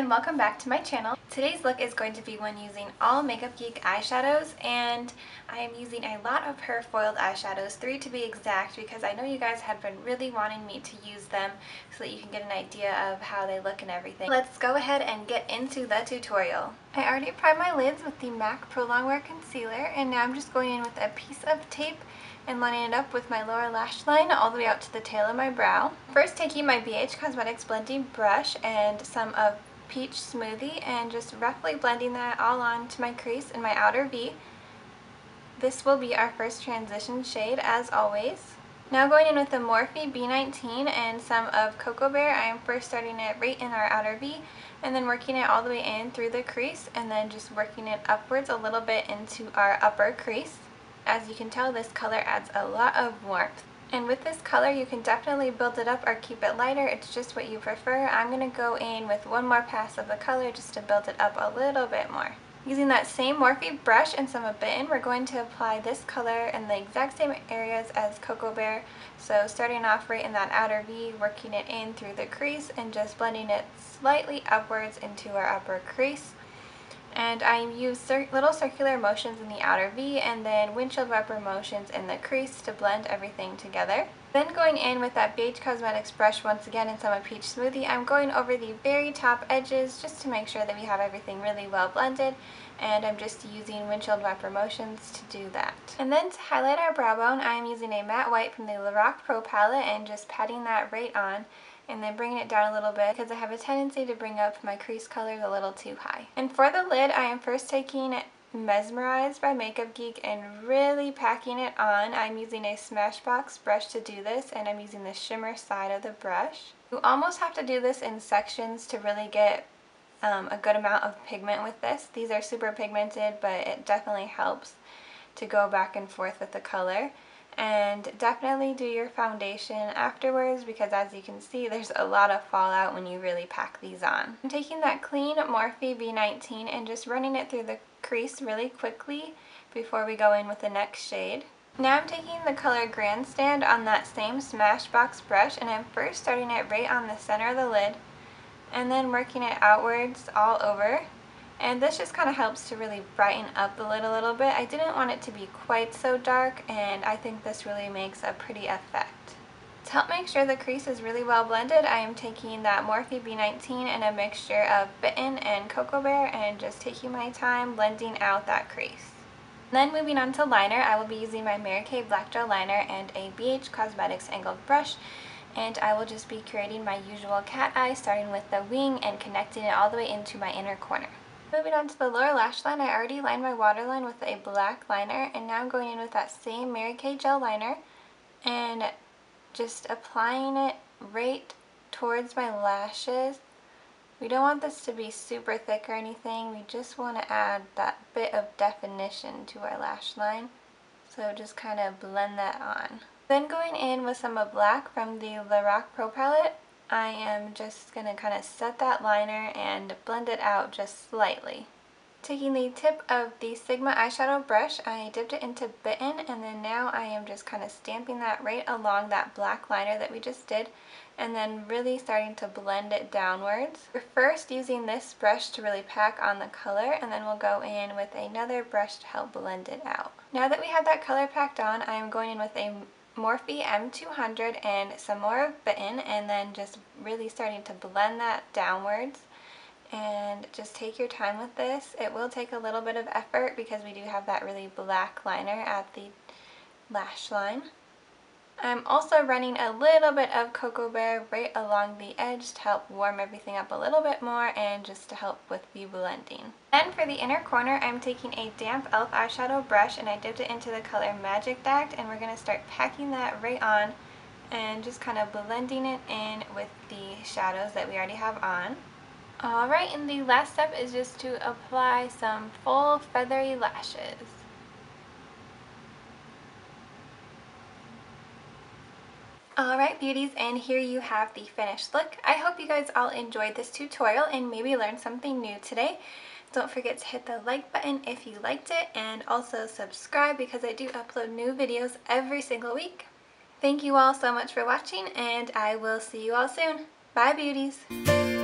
and welcome back to my channel. Today's look is going to be one using all Makeup Geek eyeshadows, and I am using a lot of her foiled eyeshadows, 3 to be exact, because I know you guys have been really wanting me to use them so that you can get an idea of how they look and everything. Let's go ahead and get into the tutorial. I already primed my lids with the MAC Pro Longwear Concealer, and now I'm just going in with a piece of tape and lining it up with my lower lash line all the way out to the tail of my brow. First, taking my BH Cosmetics blending brush and some of Peach Smoothie and just roughly blending that all onto my crease in my outer V. This will be our first transition shade as always. Now going in with the Morphe B19 and some of Cocoa Bear, I am first starting it right in our outer V and then working it all the way in through the crease and then just working it upwards a little bit into our upper crease. As you can tell, this color adds a lot of warmth. And with this color, you can definitely build it up or keep it lighter. It's just what you prefer. I'm going to go in with one more pass of the color just to build it up a little bit more. Using that same Morphe brush and some of BITTEN, we're going to apply this color in the exact same areas as Cocoa Bear. So starting off right in that outer V, working it in through the crease and just blending it slightly upwards into our upper crease. And I use little circular motions in the outer V and then windshield wiper motions in the crease to blend everything together. Then going in with that BH Cosmetics brush once again in some of Peach Smoothie, I'm going over the very top edges just to make sure that we have everything really well blended, and I'm just using windshield wiper motions to do that. And then to highlight our brow bone, I am using a matte white from the Lorac Pro palette and just patting that right on, and then bringing it down a little bit because I have a tendency to bring up my crease colors a little too high. And for the lid, I am first taking Mesmerized by Makeup Geek and really packing it on. I'm using a Smashbox brush to do this, and I'm using the shimmer side of the brush. You almost have to do this in sections to really get a good amount of pigment with this. These are super pigmented, but it definitely helps to go back and forth with the color. And definitely do your foundation afterwards because, as you can see, there's a lot of fallout when you really pack these on. I'm taking that clean Morphe B19 and just running it through the crease really quickly before we go in with the next shade. Now I'm taking the color Grandstand on that same Smashbox brush, and I'm first starting it right on the center of the lid and then working it outwards all over. And this just kind of helps to really brighten up the lid a little bit. I didn't want it to be quite so dark, and I think this really makes a pretty effect. To help make sure the crease is really well blended, I am taking that Morphe B19 and a mixture of BITTEN and Cocoa Bear and just taking my time blending out that crease. Then moving on to liner, I will be using my Mary Kay Black Gel Liner and a BH Cosmetics angled brush. And I will just be creating my usual cat eye, starting with the wing and connecting it all the way into my inner corner. Moving on to the lower lash line, I already lined my waterline with a black liner, and now I'm going in with that same Mary Kay gel liner and just applying it right towards my lashes. We don't want this to be super thick or anything, we just want to add that bit of definition to our lash line. So just kind of blend that on. Then going in with some of black from the Lorac Pro palette, I am just going to kind of set that liner and blend it out just slightly. Taking the tip of the Sigma eyeshadow brush, I dipped it into BITTEN, and then now I am just kind of stamping that right along that black liner that we just did, and then really starting to blend it downwards. We're first using this brush to really pack on the color, and then we'll go in with another brush to help blend it out. Now that we have that color packed on, I am going in with a Morphe M200 and some more of BITTEN, and then just really starting to blend that downwards. And just take your time with this. It will take a little bit of effort because we do have that really black liner at the lash line. I'm also running a little bit of Cocoa Bear right along the edge to help warm everything up a little bit more and just to help with the blending. Then for the inner corner, I'm taking a damp e.l.f. eyeshadow brush and I dipped it into the color Magic Act, and we're going to start packing that right on and just kind of blending it in with the shadows that we already have on. Alright, and the last step is just to apply some full feathery lashes. Alright beauties, and here you have the finished look. I hope you guys all enjoyed this tutorial and maybe learned something new today. Don't forget to hit the like button if you liked it, and also subscribe because I do upload new videos every single week. Thank you all so much for watching, and I will see you all soon. Bye beauties!